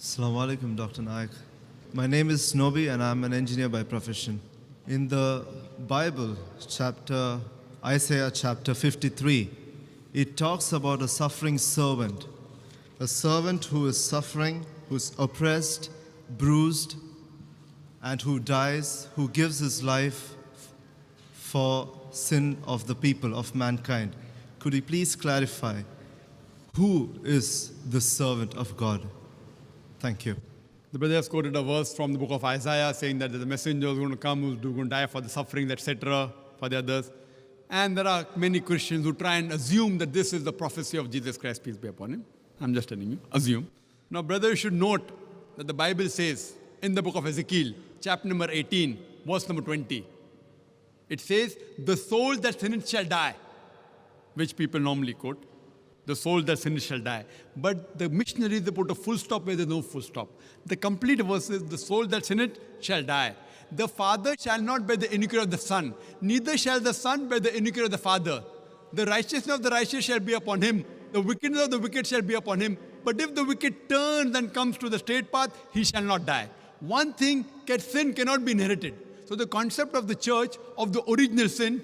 Assalamu alaikum, Dr. Naik. My name is Nobi and I'm an engineer by profession. In the Bible, Isaiah chapter 53, it talks about a suffering servant. A servant who is suffering, who's oppressed, bruised, and who dies, who gives his life for sin of the people, of mankind. Could you please clarify who is the servant of God? Thank you. The brother has quoted a verse from the book of Isaiah saying that the messenger is going to come who's going to die for the sufferings, etc., for the others. And there are many Christians who try and assume that this is the prophecy of Jesus Christ, peace be upon him. I'm just telling you, assume. Now, brother, you should note that the Bible says in the book of Ezekiel, chapter number 18, verse number 20, it says, the soul that sinneth shall die, which people normally quote. The soul that sinneth shall die. But the missionaries, they put a full stop where there's no full stop. The complete verse is, the soul that sinneth shall die. The father shall not bear the iniquity of the son, neither shall the son bear the iniquity of the father. The righteousness of the righteous shall be upon him, the wickedness of the wicked shall be upon him. But if the wicked turns and comes to the straight path, he shall not die. One thing, sin cannot be inherited. So the concept of the church, of the original sin,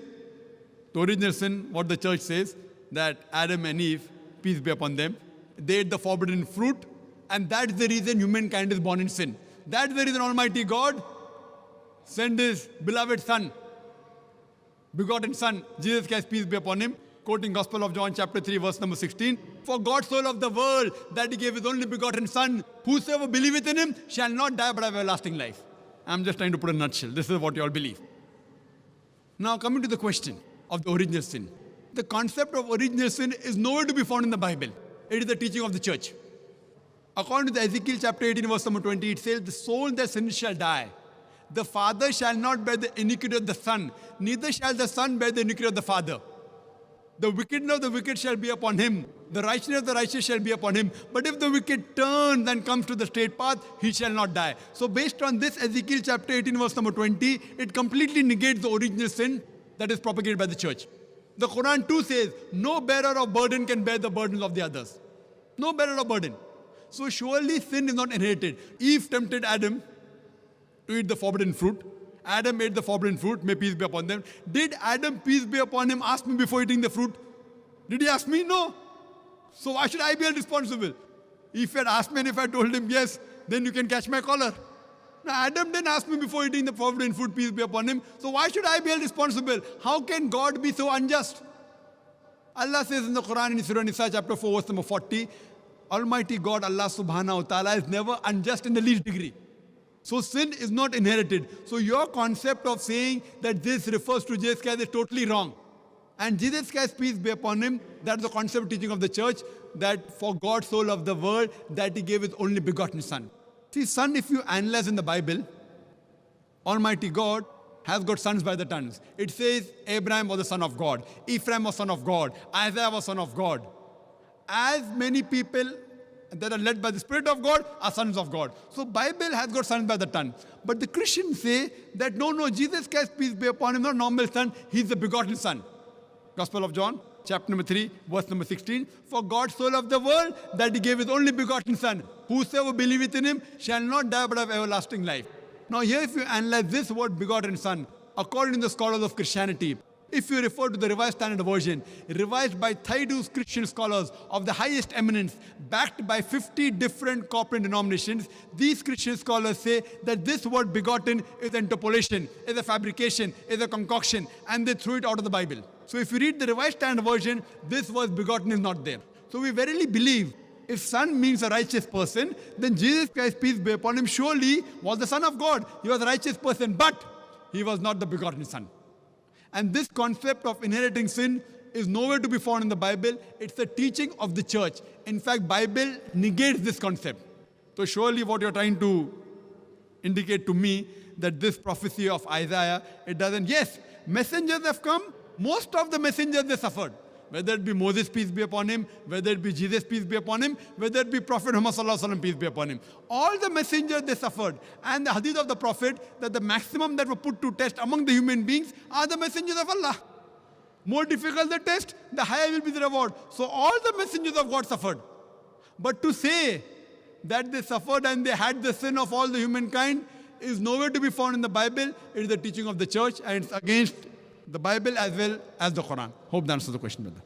what the church says, that Adam and Eve, peace be upon them, they ate the forbidden fruit, and that's the reason humankind is born in sin. That's the reason Almighty God sent His beloved Son, begotten Son, Jesus Christ, peace be upon Him, quoting Gospel of John chapter 3, verse number 16, for God so loved the world that He gave His only begotten Son, whosoever believeth in Him shall not die but have everlasting life. I'm just trying to put a nutshell. This is what you all believe. Now coming to the question of the original sin. The concept of original sin is nowhere to be found in the Bible. It is the teaching of the church. According to the Ezekiel chapter 18, verse number 20, it says, the soul that sins shall die. The father shall not bear the iniquity of the son, neither shall the son bear the iniquity of the father. The wickedness of the wicked shall be upon him. The righteousness of the righteous shall be upon him. But if the wicked turns and comes to the straight path, he shall not die. So based on this Ezekiel chapter 18, verse number 20, it completely negates the original sin that is propagated by the church. The Quran too says, no bearer of burden can bear the burdens of the others. No bearer of burden. So surely sin is not inherited. Eve tempted Adam to eat the forbidden fruit. Adam ate the forbidden fruit, may peace be upon them. Did Adam, peace be upon him, ask me before eating the fruit? Did he ask me? No. So why should I be held responsible? If he had asked me and if I told him yes, then you can catch my collar. Now, Adam didn't ask me before eating the forbidden fruit, peace be upon him. So why should I be held responsible? How can God be so unjust? Allah says in the Quran in Surah Nisa chapter 4, verse number 40, Almighty God, Allah subhanahu wa ta'ala, is never unjust in the least degree. So sin is not inherited. So your concept of saying that this refers to Jesus Christ is totally wrong. And Jesus Christ, peace be upon him, that's the concept teaching of the church, that for God so loved the world that He gave His only begotten Son. See, son, if you analyze in the Bible, Almighty God has got sons by the tons. It says Abraham was the son of God, Ephraim was son of God, Isaiah was son of God. As many people that are led by the Spirit of God are sons of God. So Bible has got sons by the ton. But the Christians say that no, Jesus Christ, peace be upon him, not normal son, he's the begotten Son. Gospel of John, chapter number 3, verse number 16. For God so loved the world that He gave His only begotten Son. Whosoever believeth in Him shall not die but have everlasting life. Now here if you analyze this word begotten Son, according to the scholars of Christianity, if you refer to the Revised Standard Version, revised by Thaydu's Christian scholars of the highest eminence, backed by 50 different corporate denominations, these Christian scholars say that this word begotten is interpolation, is a fabrication, is a concoction, and they threw it out of the Bible. So if you read the Revised Standard Version, this word begotten is not there. So we verily believe if son means a righteous person, then Jesus Christ, peace be upon him, surely was the Son of God. He was a righteous person, but He was not the begotten Son. And this concept of inheriting sin is nowhere to be found in the Bible. It's the teaching of the church. In fact, Bible negates this concept. So surely what you're trying to indicate to me that this prophecy of Isaiah, it doesn't. Yes, messengers have come. Most of the messengers, they suffered. Whether it be Moses, peace be upon him, whether it be Jesus, peace be upon him, whether it be Prophet Muhammad sallallahu alaihi wasallam, peace be upon him. All the messengers, they suffered. And the hadith of the Prophet, that the maximum that were put to test among the human beings are the messengers of Allah. More difficult the test, the higher will be the reward. So all the messengers of God suffered. But to say that they suffered and they had the sin of all the humankind is nowhere to be found in the Bible. It is the teaching of the church and it's against the Bible as well as the Quran. Hope that answers the question, brother.